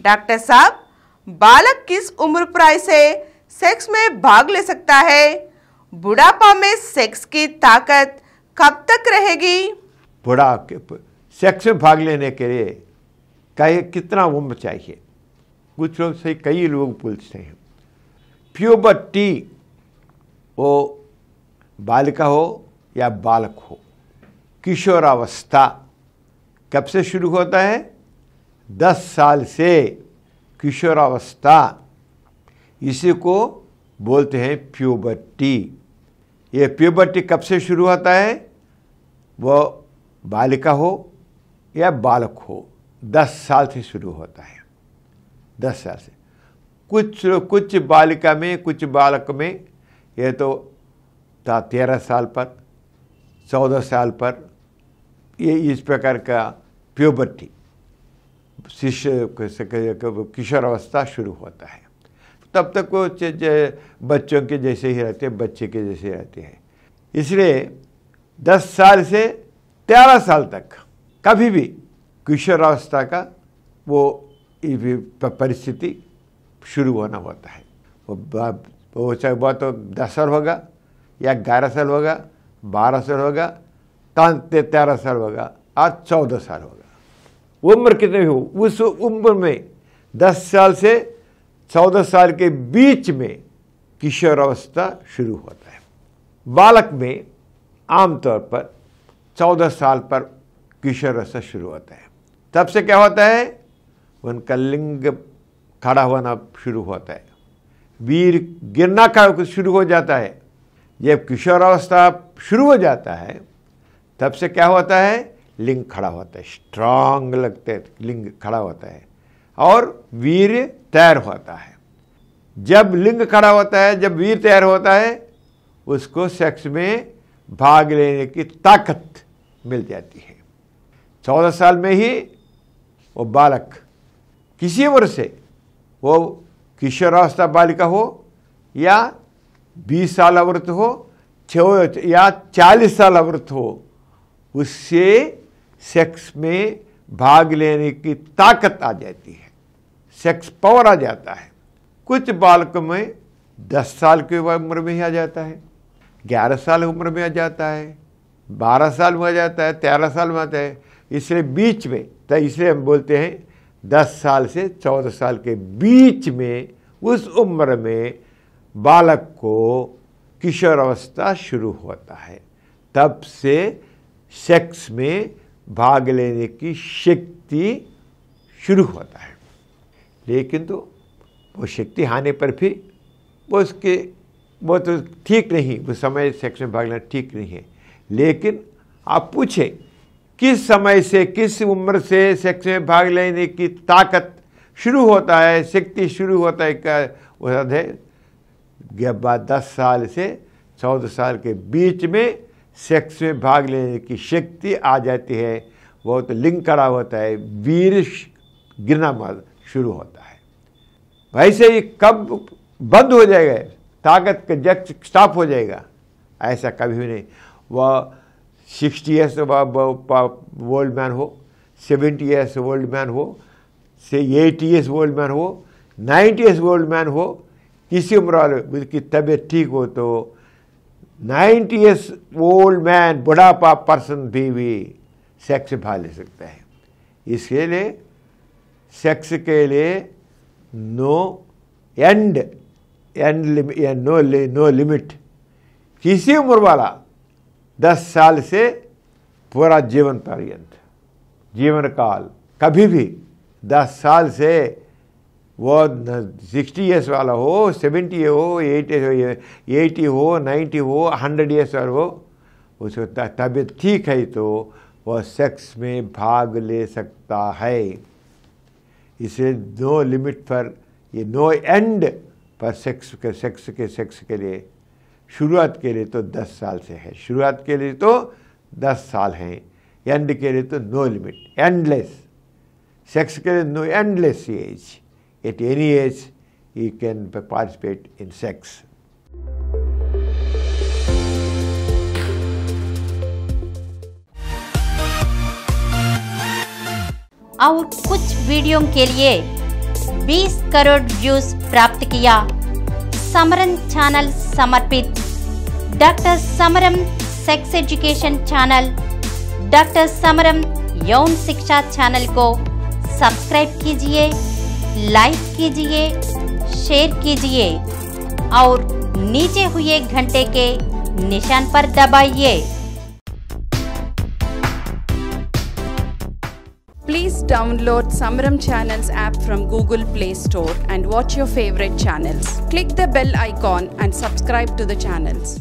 Doctor साहब, बालक किस उम्र प्राय से सेक्स में भाग ले सकता है? बुढ़ापा में सेक्स की ताकत कब तक रहेगी? सेक्स में भाग लेने के लिए कितना उम्र चाहिए? कुछ लोग से कई लोग पूछते हैं। प्यूबर्टी, वो बालिका हो या बालक हो, किशोरावस्था कब से शुरू होता है? 10 साल से किशोरावस्था, इसी को बोलते हैं प्यूबर्टी। ये प्यूबर्टी कब से शुरू होता है? वो बालिका हो या बालक हो, 10 साल से शुरू होता है। 10 साल से कुछ बालिका में, कुछ बालक में ये तो 13 साल पर, 14 साल पर, ये इस प्रकार का प्यूबर्टी किशोरावस्था शुरू होता है। तब तक वो बच्चों के जैसे ही रहते हैं, बच्चे के जैसे रहते हैं। इसलिए 10 साल से 13 साल तक कभी भी किशोरावस्था का वो परिस्थिति शुरू होना होता है। वो चाहे बहुत तो 10 साल होगा या 11 साल होगा, 12 साल होगा, 13 साल होगा और 14 साल होगा। उम्र कितने भी हो, उस उम्र में 10 साल से 14 साल के बीच में किशोरावस्था शुरू होता है। बालक में आमतौर पर 14 साल पर किशोरावस्था शुरू होता है। तब से क्या होता है? उनका लिंग खड़ा होना शुरू होता है, वीर गिरना का शुरू हो जाता है। जब किशोरावस्था शुरू हो जाता है तब से क्या होता है? लिंग खड़ा होता है, स्ट्रांग लगते हैं, लिंग खड़ा होता है और वीर तैयार होता है। जब लिंग खड़ा होता है, जब वीर तैयार होता है, उसको सेक्स में भाग लेने की ताकत मिल जाती है। 14 साल में ही वो बालक किसी उम्र से, वो किशोरावस्था बालिका हो या 20 साल अवृत हो या 40 साल अवृत हो, उससे सेक्स में भाग लेने की ताकत आ जाती है, सेक्स पावर आ जाता है। कुछ बालकों में 10 साल की उम्र में ही आ जाता है, 11 साल उम्र में आ जाता है, 12 साल में आ जाता है, 13 साल में आता है। इसलिए बीच में, तो इसलिए हम बोलते हैं 10 साल से 14 साल के बीच में, उस उम्र में बालक को किशोरावस्था शुरू होता है। तब से सेक्स में भाग लेने की शक्ति शुरू होता है। लेकिन तो वो शक्ति आने पर भी वो तो ठीक नहीं, वो समय सेक्स में भाग लेना ठीक नहीं है। लेकिन आप पूछें किस समय से, किस उम्र से सेक्स में भाग लेने की ताकत शुरू होता है, शक्ति शुरू होता है, क्या वह है? 10 साल से 14 साल के बीच में सेक्स में भाग लेने की शक्ति आ जाती है। वो तो लिंग खड़ा होता है, वीर गिरना शुरू होता है। वैसे ही कब बंद हो जाएगा, ताकत का जग स्टॉप हो जाएगा, ऐसा कभी भी नहीं। वह 60 ईयर्स ओल्ड मैन हो, 70 ईयर्स ओल्ड मैन हो, से 80 ईयर्स ओल्ड मैन हो, 90 ईयर्स ओल्ड मैन हो, किसी उम्र वाले की तबीयत ठीक हो तो 90 ईयर्स ओल्ड मैन, बुढ़ापा पर्सन भी सेक्स में भाग ले सकता है। इसके लिए सेक्स के लिए नो लिमिट, किसी उम्र वाला 10 साल से पूरा जीवन पर्यंत, जीवन काल, कभी भी 10 साल से वो 60 ईयर्स वाला हो, 70 हो, 80 हो, 90 हो, 100 ईयर्स वाला हो, उसको तबीयत ठीक है तो वह सेक्स में भाग ले सकता है। इसे नो लिमिट पर, ये नो एंड पर सेक्स के लिए शुरुआत के लिए तो 10 साल से है, शुरुआत के लिए तो 10 साल हैं, एंड के लिए तो नो लिमिट, एंडलेस। सेक्स के लिए no endless age, at any age you can participate in sex. और कुछ वीडियो के लिए 20 करोड़ व्यूज प्राप्त किया। समरन चैनल समर्पित doctor समरम sex education channel, doctor समरम यौन शिक्षा चैनल को सब्सक्राइब कीजिए, लाइक कीजिए, शेयर कीजिए और नीचे हुए घंटे के निशान पर दबाइए। Please download Samaram Channels app from Google Play Store and watch your favorite channels. Click the bell icon and subscribe to the channels.